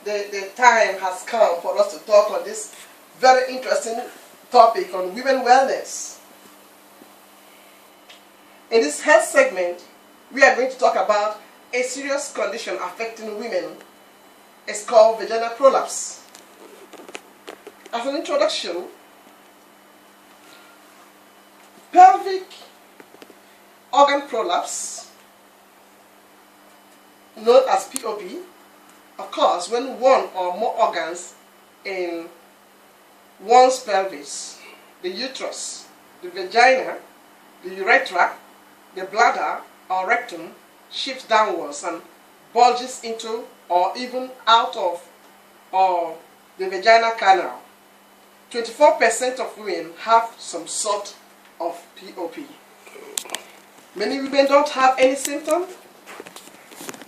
the time has come for us to talk on this very interesting topic on women wellness. In this health segment, we are going to talk about a serious condition affecting women. It's called vaginal prolapse. As an introduction, pelvic organ prolapse, known as POP, occurs when one or more organs in one's pelvis, the uterus, the vagina, the urethra, the bladder or rectum, shifts downwards and bulges into or even out of or the vaginal canal. 24% of women have some sort of POP. Many women don't have any symptom.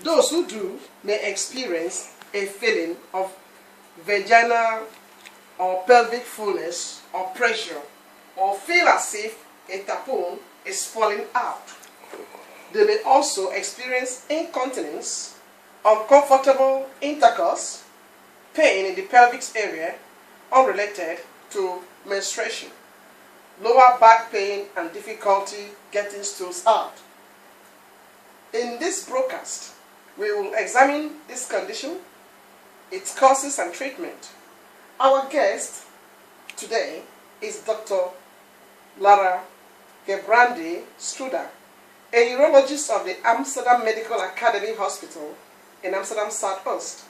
Those who do may experience a feeling of vaginal or pelvic fullness or pressure, or feel as if a tampon is falling out. They may also experience incontinence, uncomfortable intercourse, pain in the pelvic area unrelated to menstruation, lower back pain, and difficulty getting stools out. In this broadcast, we will examine this condition, its causes and treatment. Our guest today is Dr. Lara Gebrandi Struder, a urologist of the Amsterdam Medical Academy Hospital in Amsterdam Southoost.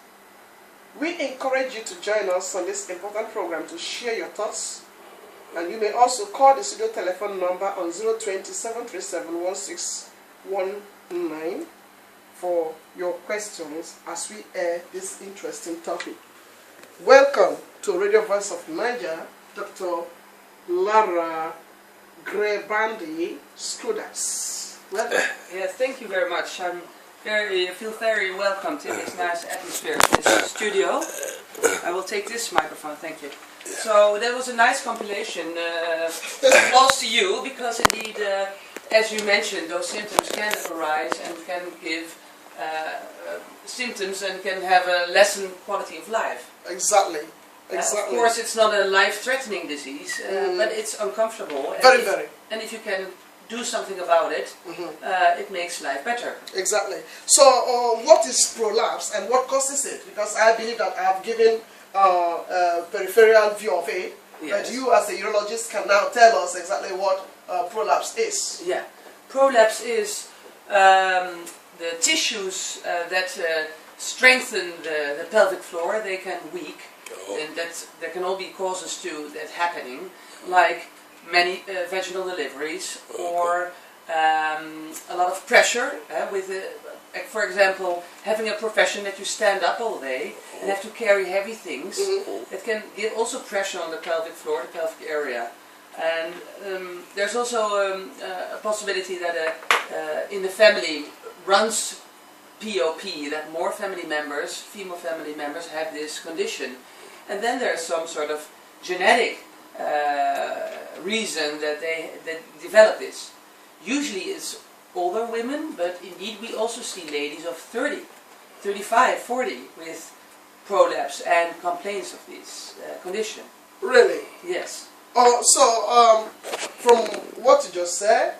We encourage you to join us on this important program to share your thoughts, and you may also call the studio telephone number on 020-737-1619 for your questions as we air this interesting topic. Welcome to Radio Voice of Naija, Dr. Lara Gebrandi Struder. Welcome. Yes, thank you very much. I feel very welcomed in this nice atmosphere, this studio. I will take this microphone, thank you. So that was a nice compilation. Applause to you, because indeed, as you mentioned, those symptoms can arise and can give symptoms and can have a lessened quality of life. Exactly. Exactly. Of course, it's not a life-threatening disease, but it's uncomfortable. Very. And if you can do something about it, it makes life better. Exactly. So, what is prolapse and what causes it? Because I believe that I have given a peripheral view of it, yes. But you as a urologist can now tell us exactly what prolapse is. Yeah. Prolapse is the tissues that strengthen the pelvic floor. They can weak, and there can all be causes to that happening, like many vaginal deliveries, or a lot of pressure with, for example, having a profession that you stand up all day and have to carry heavy things. That can give also pressure on the pelvic floor, the pelvic area. And there's also a possibility that in the family runs POP, that more family members, female family members, have this condition. And then there's some sort of genetic reason that they develop this. Usually it's older women, but indeed we also see ladies of 30, 35, 40 with prolapse and complaints of this condition. Really? Yes. From what you just said,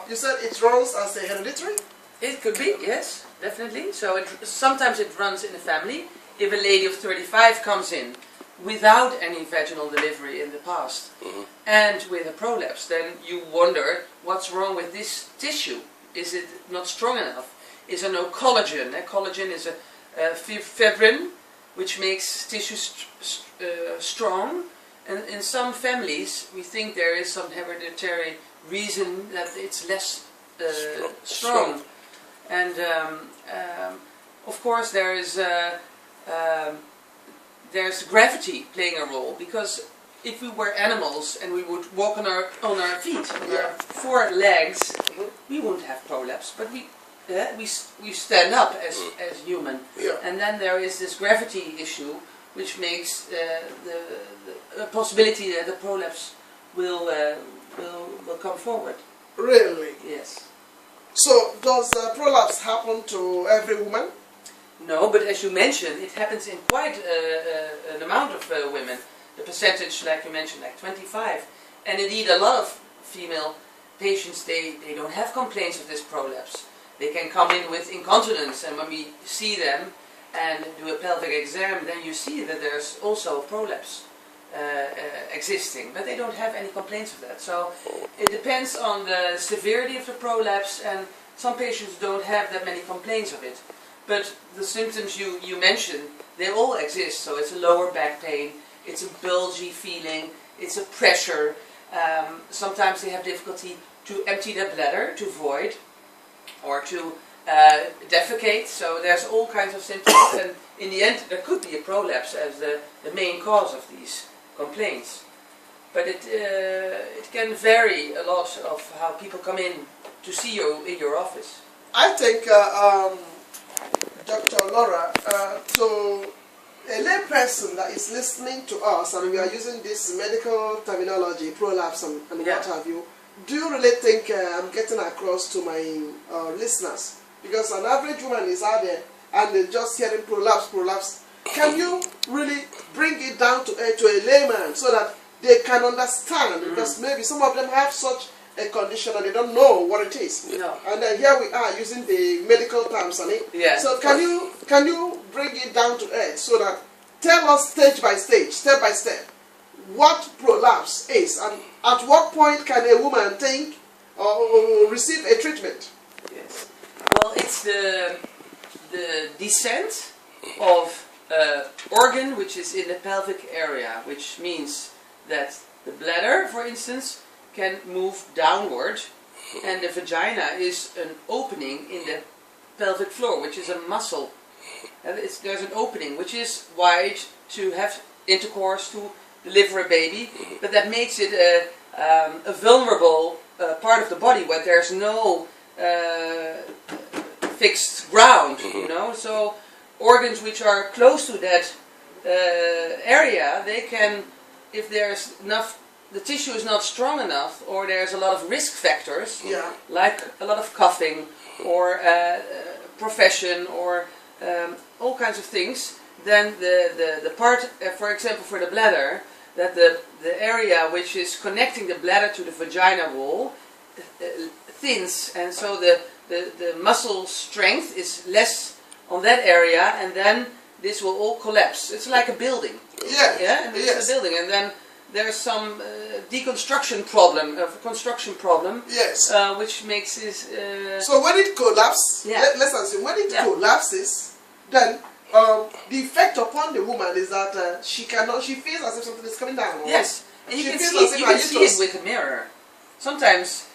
you said it runs as a hereditary? It could be, yes, definitely. So sometimes it runs in the family. If a lady of 35 comes in without any vaginal delivery in the past and with a prolapse, then you wonder what's wrong with this tissue. Is it not strong enough? Is there no collagen? Collagen is a fibrin which makes tissue strong, and in some families we think there is some hereditary reason that it's less strong. And of course there's gravity playing a role, because if we were animals and we would walk on our feet, on our four legs, we wouldn't have prolapse, but we stand up as human. And then there is this gravity issue, which makes the possibility that the prolapse will come forward. Really? Yes. So does prolapse happen to every woman? No, but as you mentioned, it happens in quite an amount of women. The percentage, like you mentioned, like 25. And indeed, a lot of female patients, they don't have complaints of this prolapse. They can come in with incontinence, and when we see them and do a pelvic exam, then you see that there's also prolapse existing, but they don't have any complaints of that. So it depends on the severity of the prolapse, and some patients don't have that many complaints of it. But the symptoms you mentioned, they all exist. So it's a lower back pain, it's a bulgy feeling, it's a pressure. Sometimes they have difficulty to empty their bladder, to void, or to defecate. So there's all kinds of symptoms, and in the end there could be a prolapse as the main cause of these complaints. But it can vary a lot of how people come in to see you in your office. I think, Dr. Laura, to a lay person that is listening to us, and we are using this medical terminology, prolapse and what have you, do you really think I'm getting across to my listeners? Because an average woman is out there and they're just hearing prolapse, prolapse. Can you really bring it down to a layman so that they can understand? Because maybe some of them have such a condition and they don't know what it is. No. And then here we are using the medical terms on it. Yeah, so can you bring it down to earth so that tell us stage by stage, step by step, what prolapse is, and at what point can a woman think or receive a treatment? Yes. Well, it's the descent of organ which is in the pelvic area, which means that the bladder, for instance, can move downward, and the vagina is an opening in the pelvic floor, which is a muscle. And there's an opening which is wide to have intercourse, to deliver a baby, but that makes it a vulnerable part of the body where there's no fixed ground, you know. So organs which are close to that area, they can, if there's enough, the tissue is not strong enough, or there's a lot of risk factors, like a lot of coughing, or profession, or all kinds of things, then the part, for example, for the bladder, that the area which is connecting the bladder to the vagina wall thins, and so the muscle strength is less on that area, and then this will all collapse. It's like a building. Yeah, and it's a building, and then there's some deconstruction problem, construction problem, which makes this. So when it collapses, let's assume when it collapses, then the effect upon the woman is that she feels as if something is coming down. Yes, and you can see it with a mirror. Sometimes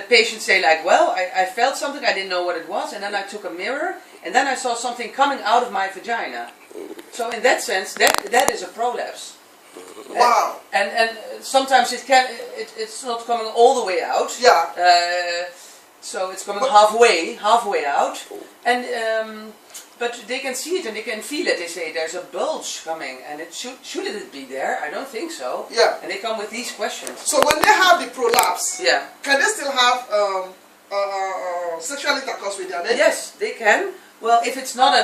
patients say like, well, I felt something, I didn't know what it was, and then I took a mirror, and then I saw something coming out of my vagina. So in that sense, that is a prolapse. Wow. And sometimes it's not coming all the way out. So it's coming halfway out, and but they can see it and they can feel it. They say there's a bulge coming, and shouldn't it be there? I don't think so. And they come with these questions. So when they have the prolapse, can they still have sexual intercourse with their mate? Yes, they can. Well, if it's not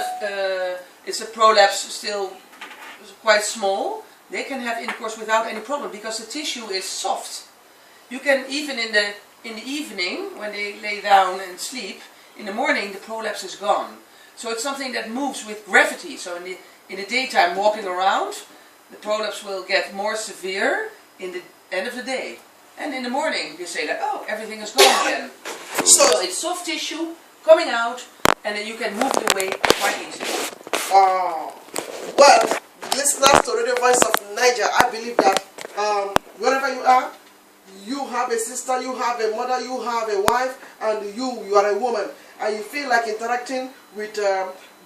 it's a prolapse still quite small, they can have intercourse without any problem because the tissue is soft. You can even in the evening when they lay down and sleep, in the morning the prolapse is gone. So it's something that moves with gravity. So in the daytime, walking around, the prolapse will get more severe in the end of the day. And in the morning, you say like, oh, everything is gone again. So it's soft tissue coming out, and then you can move it away quite easily. Well, listeners to Radio Voice of Naija, I believe that wherever you are, you have a sister, you have a mother, you have a wife, and you are a woman, and you feel like interacting with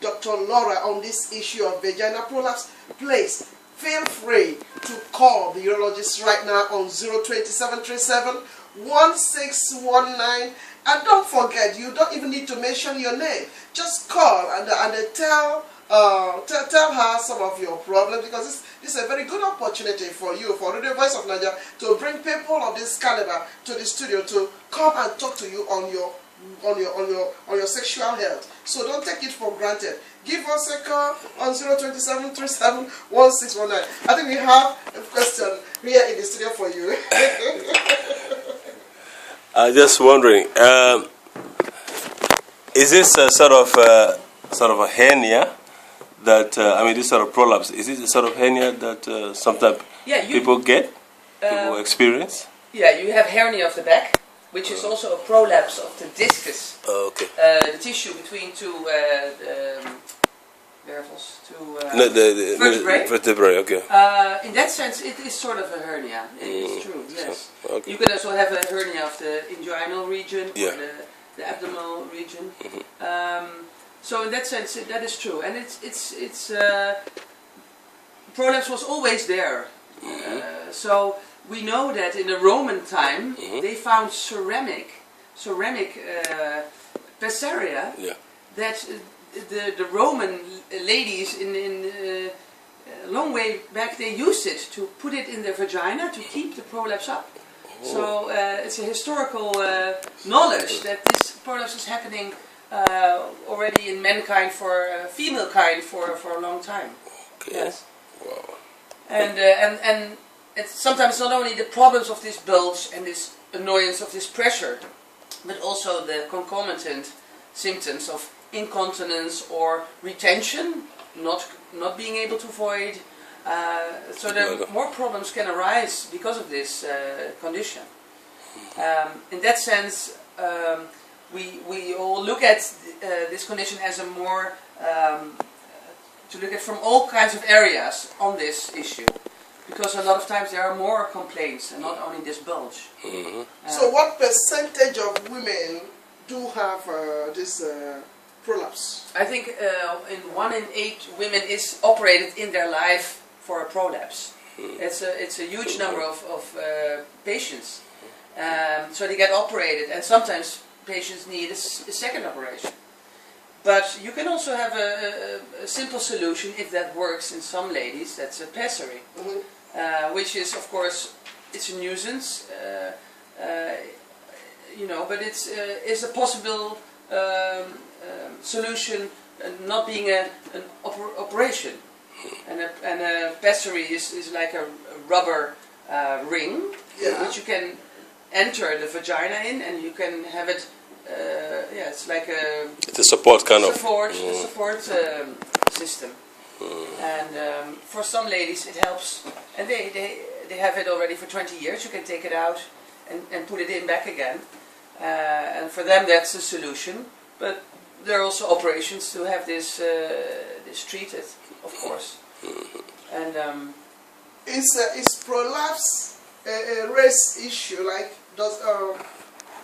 Dr. Laura on this issue of vaginal prolapse, please feel free to call the urologist right now on 02737-1619. And don't forget, you don't even need to mention your name. Just call and tell her some of your problems, because this is a very good opportunity for you, for Radio Voice of Naija, to bring people of this caliber to the studio to come and talk to you on your on your sexual health. So don't take it for granted. Give us a call on 027371619. I think we have a question here in the studio for you. I'm just wondering, is this sort of a hernia that I mean, this sort of prolapse? Is it a sort of hernia that sometimes people get, people experience? Yeah, you have hernia of the back, which is also a prolapse of the discus. Oh, okay. The tissue between two vertebrae. Vertebrae, okay. In that sense, it is sort of a hernia. It's true, yes. So, okay. You can also have a hernia of the inguinal region Yeah. or the abdominal region. So in that sense, that is true, and it's prolapse was always there. So we know that in the Roman time they found ceramic pessaria that the Roman ladies in long way back, they used it to put it in their vagina to keep the prolapse up. So it's a historical knowledge that this prolapse is happening already in mankind for female kind for a long time. Okay. Yes. Wow. And it's sometimes not only the problems of this bulge and this annoyance of this pressure, but also the concomitant symptoms of incontinence or retention, not being able to void. So there more problems can arise because of this condition. In that sense, we all look at this condition as a more to look at from all kinds of areas on this issue, because a lot of times there are more complaints and not only this bulge. So what percentage of women do have this prolapse? I think 1 in 8 women is operated in their life for a prolapse. It's a huge number of patients. So they get operated, and sometimes patients need a second operation. But you can also have a simple solution if that works in some ladies. That's a pessary, which is, of course, it's a nuisance, you know, but it's a possible solution, not being an operation. And a pessary is like a rubber ring, which you can enter the vagina in, and you can have it. It's like it's a support kind of support system, and for some ladies it helps, and they have it already for 20 years. You can take it out and put it in back again, and for them that's a solution. But there are also operations to have this treated, of course. And is prolapse a race issue? Like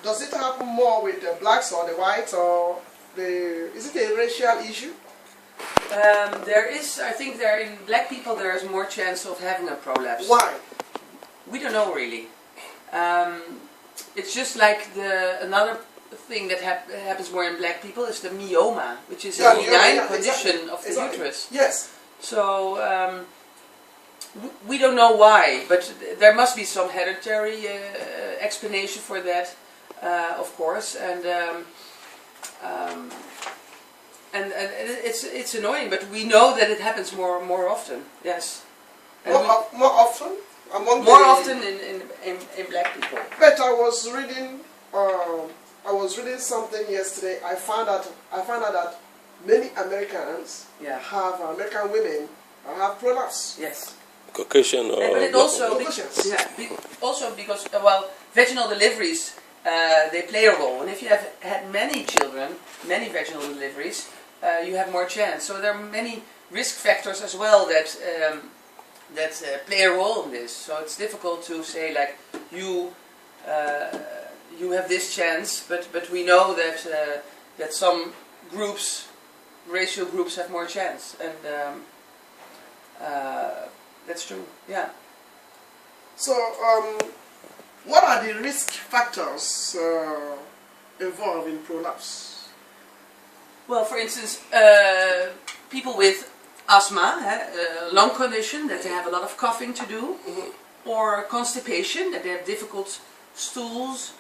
does it happen more with the blacks or the whites, or is it a racial issue? There is, I think, in black people there is more chance of having a prolapse. Why? We don't know really. It's just like another thing that happens more in black people is the myoma, which is a benign condition of the uterus. Yes. So we don't know why, but there must be some hereditary explanation for that, of course, and it's annoying, but we know that it happens more often. Yes. More often among often in black people. But I was reading something yesterday. I found out that many Americans American women have prolapse. Yes. Caucasian or but it also because vaginal deliveries they play a role, and if you have had many children, many vaginal deliveries, you have more chance. So there are many risk factors as well that play a role in this. So it's difficult to say like you have this chance, but we know that some groups, racial groups, have more chance, and that's true. Yeah. So what are the risk factors involved in prolapse? Well, for instance, people with asthma, a lung condition, that they have a lot of coughing to do, or constipation, that they have difficult stools,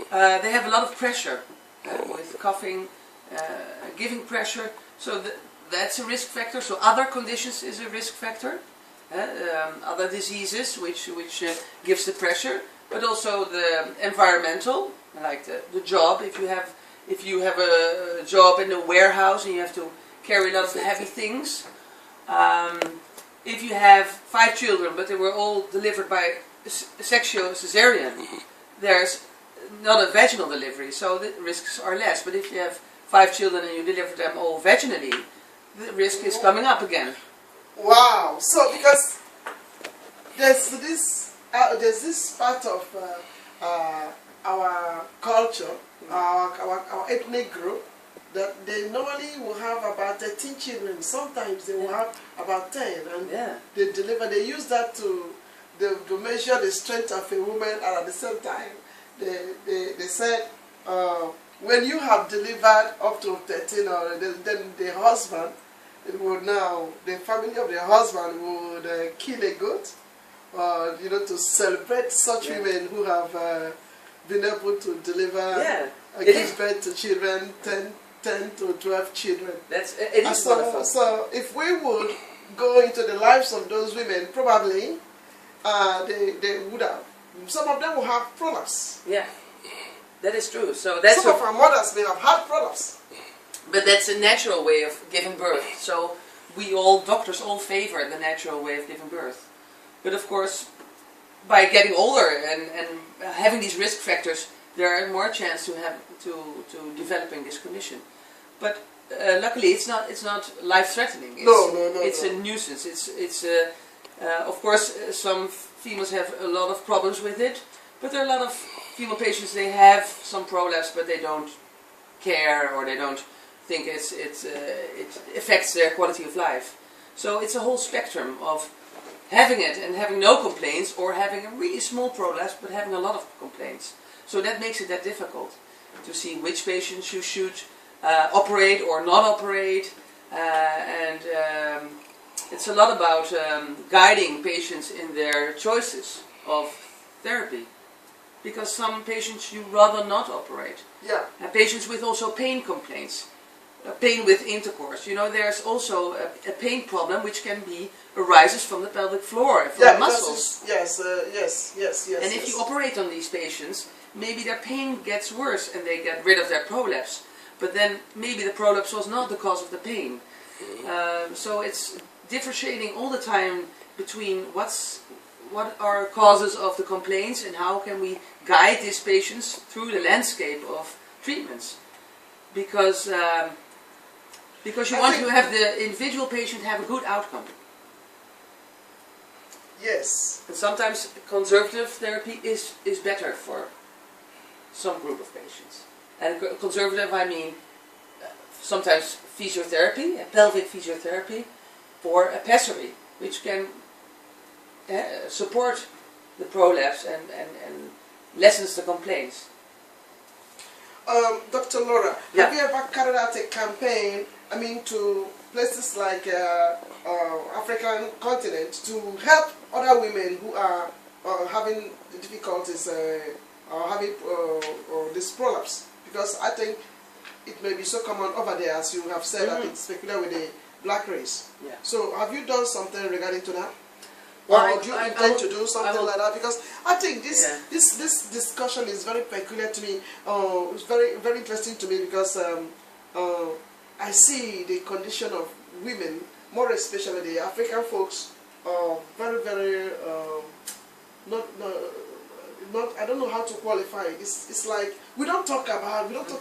they have a lot of pressure. with coughing, giving pressure. So that's a risk factor. So other conditions is a risk factor. Other diseases which gives the pressure, but also the environmental, like the job. If you have a job in a warehouse and you have to carry a lot of heavy things. If you have 5 children, but they were all delivered by sexual cesarean, there's not a vaginal delivery, so the risks are less. But if you have 5 children and you deliver them all vaginally, the risk is coming up again. Wow! So because there's this part of our culture, our ethnic group, that they normally will have about 13 children. Sometimes they will have about 10, and they deliver. They use that to measure the strength of a woman, and at the same time, they said when you have delivered up to 13, or then the husband, the family of the husband would kill a goat, to celebrate such women who have been able to deliver, give birth to children, 10 to 12 children. It is wonderful. So if we would go into the lives of those women, probably they would have. Some of them will have prolapse. Yeah, that is true. So some of our mothers may have had prolapse. But that's a natural way of giving birth. So doctors all favor the natural way of giving birth. But of course, by getting older and having these risk factors, there are more chance to developing this condition. But luckily, it's not life-threatening. It's a nuisance. It's of course some females have a lot of problems with it, but there are a lot of female patients. They have some prolapse, but they don't care, or they don't think it affects their quality of life. So it's a whole spectrum of having it and having no complaints, or having a really small prolapse but having a lot of complaints. So that makes it that difficult to see which patients you should operate or not operate, and it's a lot about guiding patients in their choices of therapy, because some patients you rather not operate. Yeah. Patients with also pain complaints, pain with intercourse. There's also a pain problem which arises from the pelvic floor, from the muscles. Yes. And if you operate on these patients, maybe their pain gets worse and they get rid of their prolapse. But then maybe the prolapse was not the cause of the pain. So it's differentiating all the time between what are causes of the complaints and how can we guide these patients through the landscape of treatments. Because you want to have the individual patient have a good outcome. Yes. And sometimes conservative therapy is better for some group of patients. And conservative, I mean sometimes physiotherapy, a pelvic physiotherapy, or a pessary, which can support the prolapse and lessens the complaints. Dr. Laura, have you ever carried out a campaign, to places like African continent, to help other women who are having difficulties or having this prolapse? Because I think it may be so common over there, as you have said, that it's peculiar with the black race. Yeah. So have you done something regarding to that? Well, or do you intend to do something like that? Because I think this discussion is very peculiar to me. It's very, very interesting to me, because I see the condition of women, more especially the African folks, very, very I don't know how to qualify it. It's like we don't talk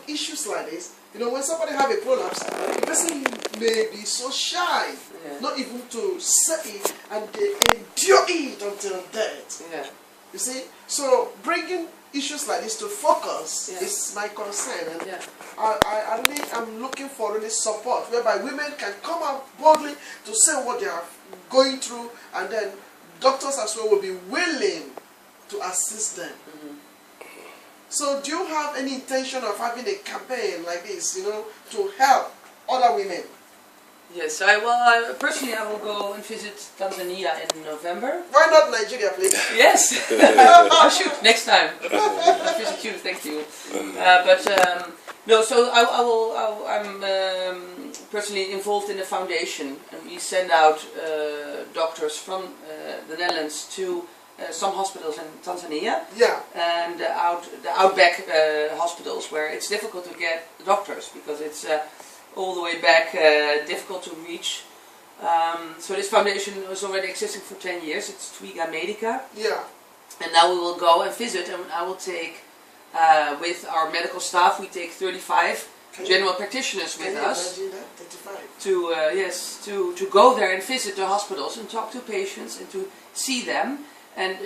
issues like this. When somebody have a prolapse, the person may be so shy, not even to say it, and they endure it until death. Yeah. You see? So bringing issues like this to focus is my concern, and I really am looking for really support, whereby women can come out boldly to say what they are going through, and then doctors as well will be willing to assist them. So do you have any intention of having a campaign like this, to help other women? Yes, personally I will go and visit Tanzania in November. Why not Nigeria, please? Yes, I should next time. I'll visit you, thank you. No, so I'm personally involved in a foundation, and we send out doctors from the Netherlands to some hospitals in Tanzania, and the outback hospitals where it's difficult to get doctors because it's all the way back, difficult to reach. So this foundation was already existing for 10 years. It's Twiga Medica. Yeah. And now we will go and visit, and I will take, with our medical staff, we take 35 general practitioners with us. Can you imagine that? 35? To go there and visit the hospitals and talk to patients and to see them, and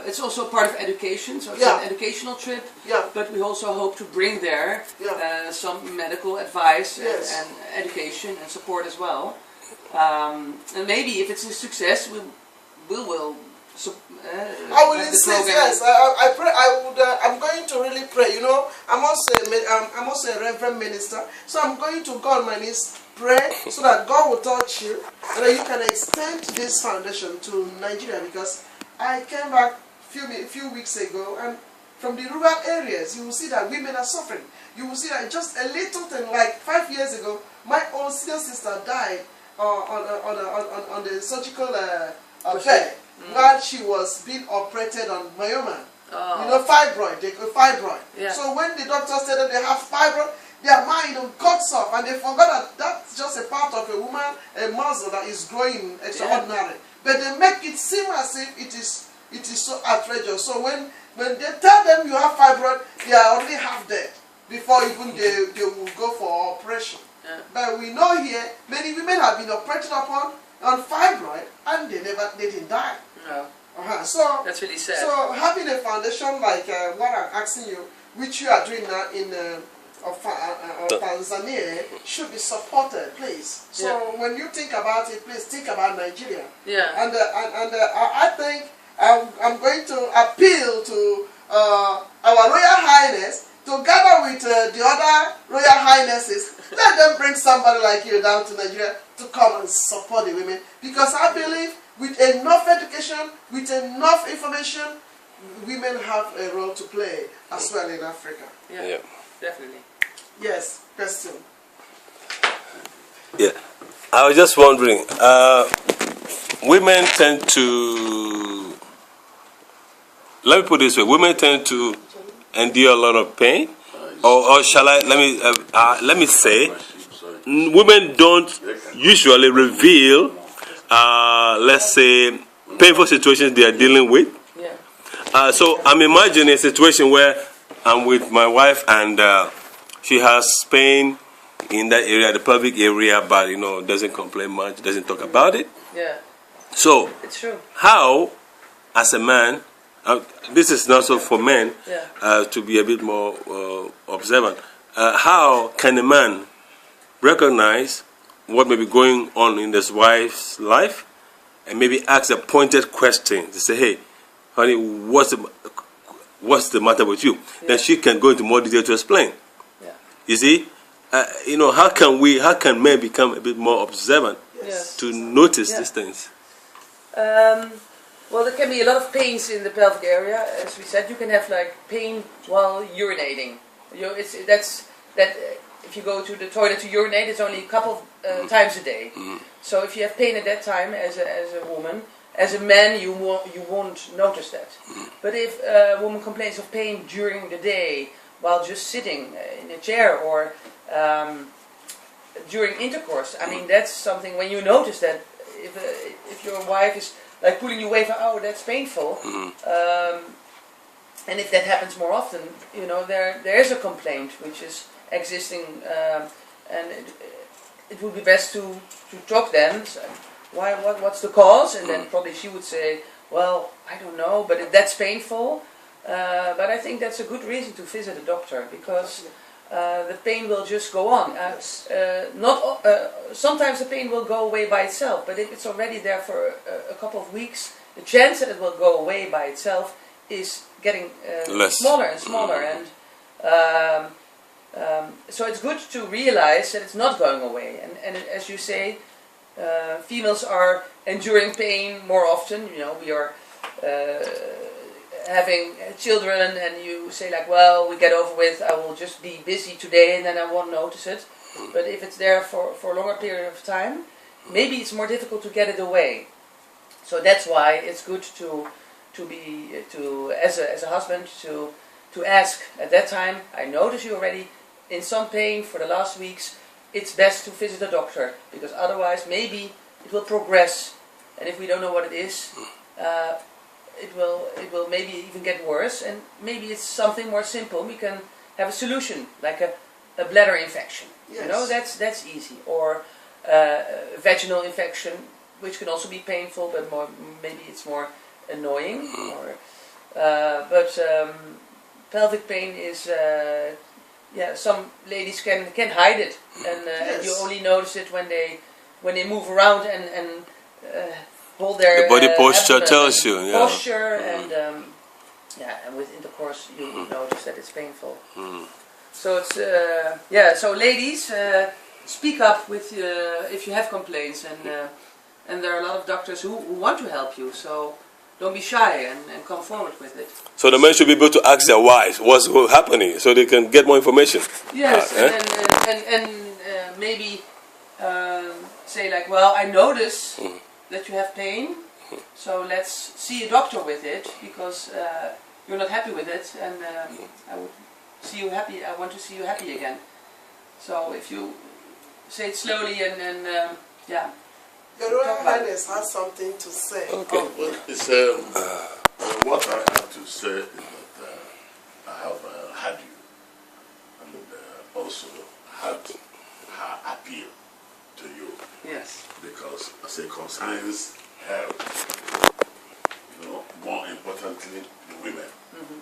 it's also part of education, so it's an educational trip, but we also hope to bring there some medical advice and education and support as well. And maybe if it's a success, we will I will insist. Yes, I pray. I'm going to really pray. You know, I'm also a reverend minister, so I'm going to go on my knees, pray, so that God will touch you, and that you can extend this foundation to Nigeria. Because I came back a few weeks ago, and from the rural areas, you will see that women are suffering. You will see that just a little thing, like 5 years ago, my own senior sister died on the surgical bed. While she was being operated on myoma, you know, fibroid. Yeah. So when the doctor said that they have fibroid, their mind cuts off, and they forgot that that's just a part of a woman, a muscle that is growing extraordinary. But they make it seem as if it is so outrageous. So when they tell them you have fibroid, they are already half dead before even they will go for operation. Yeah. But we know here many women have been operated upon on fibroid, and they didn't die. No. So that's really sad. So having a foundation like what I'm asking you, which you are doing now in Tanzania, should be supported, please. So when you think about it, please think about Nigeria. Yeah. And I think I'm going to appeal to our Royal Highness to gather with the other Royal Highnesses. Let them bring somebody like you down to Nigeria to come and support the women, because I believe with enough education, with enough information, women have a role to play as well in Africa. Yeah, definitely. Yes, question. Yeah, I was just wondering, women tend to, let me put it this way, women tend to endure a lot of pain, or shall I, let me say, women don't usually reveal, let's say, painful situations they are dealing with. Yeah. So I'm imagining a situation where I'm with my wife and she has pain in that area, the pelvic area, but doesn't complain much, doesn't talk about it. Yeah. So it's true. How, as a man, this is not so for men, to be a bit more observant. How can a man recognize what may be going on in his wife's life and maybe ask a pointed question to say, hey, honey, what's the matter with you? Yeah. Then she can go into more detail to explain. Yeah. You see, how can men become a bit more observant to notice these things? Well, there can be a lot of pains in the pelvic area. As we said, you can have like pain while urinating. If you go to the toilet to urinate, it's only a couple of times a day. Mm. So if you have pain at that time as a woman, as a man you won't notice that. Mm. But if a woman complains of pain during the day while just sitting in a chair or during intercourse, I mean that's something when you notice that if your wife is like pulling you away from, oh, that's painful. Mm. And if that happens more often, there is a complaint which is existing, and it would be best to talk then. So what's the cause? And then probably she would say, well, I don't know, but that's painful. But I think that's a good reason to visit a doctor, because the pain will just go on. Sometimes the pain will go away by itself, but if it's already there for a couple of weeks, the chance that it will go away by itself is getting smaller and smaller. And so it's good to realize that it's not going away. And as you say, females are enduring pain more often. We are having children and you say like, well, we get over with, I will just be busy today and then I won't notice it. But if it's there for a longer period of time, maybe it's more difficult to get it away. So that's why it's good as a husband to ask at that time, I notice you already in some pain for the last weeks, it's best to visit a doctor, because otherwise maybe it will progress, and if we don't know what it is, it will maybe even get worse, and maybe it's something more simple. We can have a solution, like a bladder infection. Yes. You know, that's easy, or a vaginal infection, which can also be painful, but maybe it's more annoying. Or, pelvic pain is, some ladies can hide it, and you only notice it when they move around and hold their the body posture tells you. Yeah. Posture and and with intercourse you notice that it's painful. So it's so ladies, speak up with if you have complaints, and there are a lot of doctors who want to help you. So don't be shy and come forward with it. So the men should be able to ask their wives what's happening, so they can get more information. Yes, and maybe say like, well, I notice that you have pain, so let's see a doctor with it, because you're not happy with it, and I would see you happy. I want to see you happy again. So if you say it slowly and Your Royal Highness has something to say. Okay. Well, it's, what I have to say is that I have had you, and also had her appeal to you. Yes. Because as it concerns health, more importantly, the women,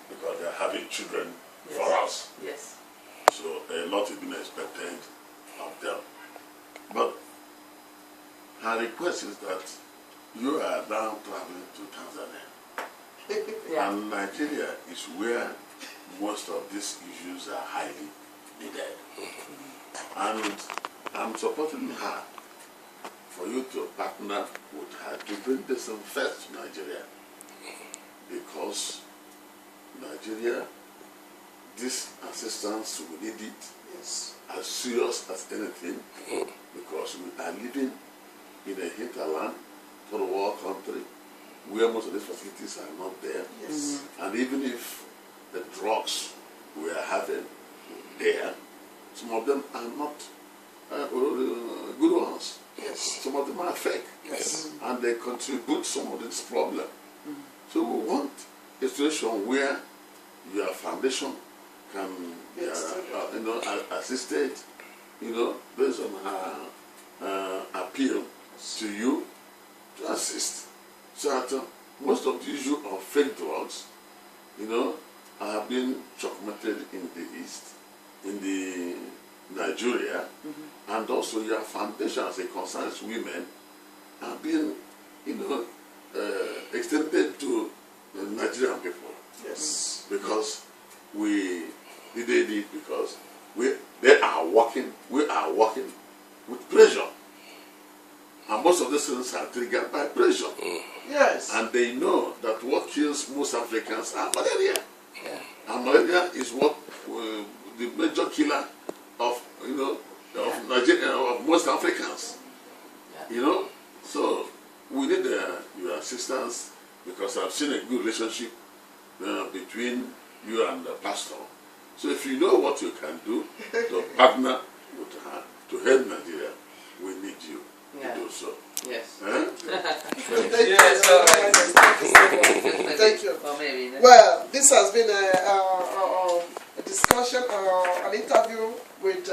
because they are having children for us. Yes. So a lot is being expected of them. But her request is that you are now traveling to Tanzania. And Nigeria is where most of these issues are highly needed. And I'm supporting her for you to partner with her to bring this first to Nigeria. Because Nigeria, this assistance, we need it as serious as anything, because we are living in a hinterland, third world country, where most of these facilities are not there. Yes. And even if the drugs we are having there, some of them are not good ones. Yes. Some of them are fake. Yes. And they contribute some of this problem. So we want a situation where your foundation can assisted, based on her appeal to you to assist. So that most of the issue of fake drugs, have been documented in the East, in the Nigeria, and also your foundation as it concerns women have been, extended to the Nigerian people. Yes. Because we did it because we are working with pressure. And most of these things are triggered by pressure. Yes. And they know that what kills most Africans are malaria. Yeah. And malaria is what the major killer of Nigeria, of most Africans. Yeah. So we need your assistance, because I've seen a good relationship between you and the pastor. So if you know what you can do to partner with her to help Nigeria, we need you to do so. Yes. Huh? Thank you. Yes, all right. Thank you. Well, maybe. Well, this has been a discussion, an interview with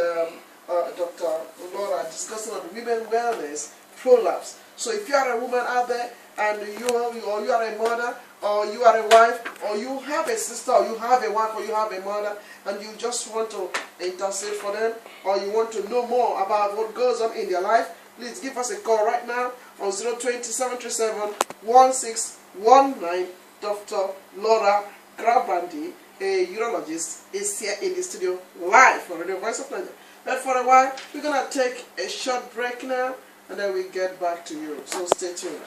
Dr. Laura, discussing on women wellness, prolapse. So if you are a woman out there, and you are a mother, or you are a wife, or you have a sister, or you have a wife, or you have a mother, and you just want to intercede for them, or you want to know more about what goes on in their life, please give us a call right now on 020-737-1619. Dr. Laura Grabandi, a urologist, is here in the studio live for Radio Voice of Naija. But for a while, we're going to take a short break now, and then we get back to you. So stay tuned.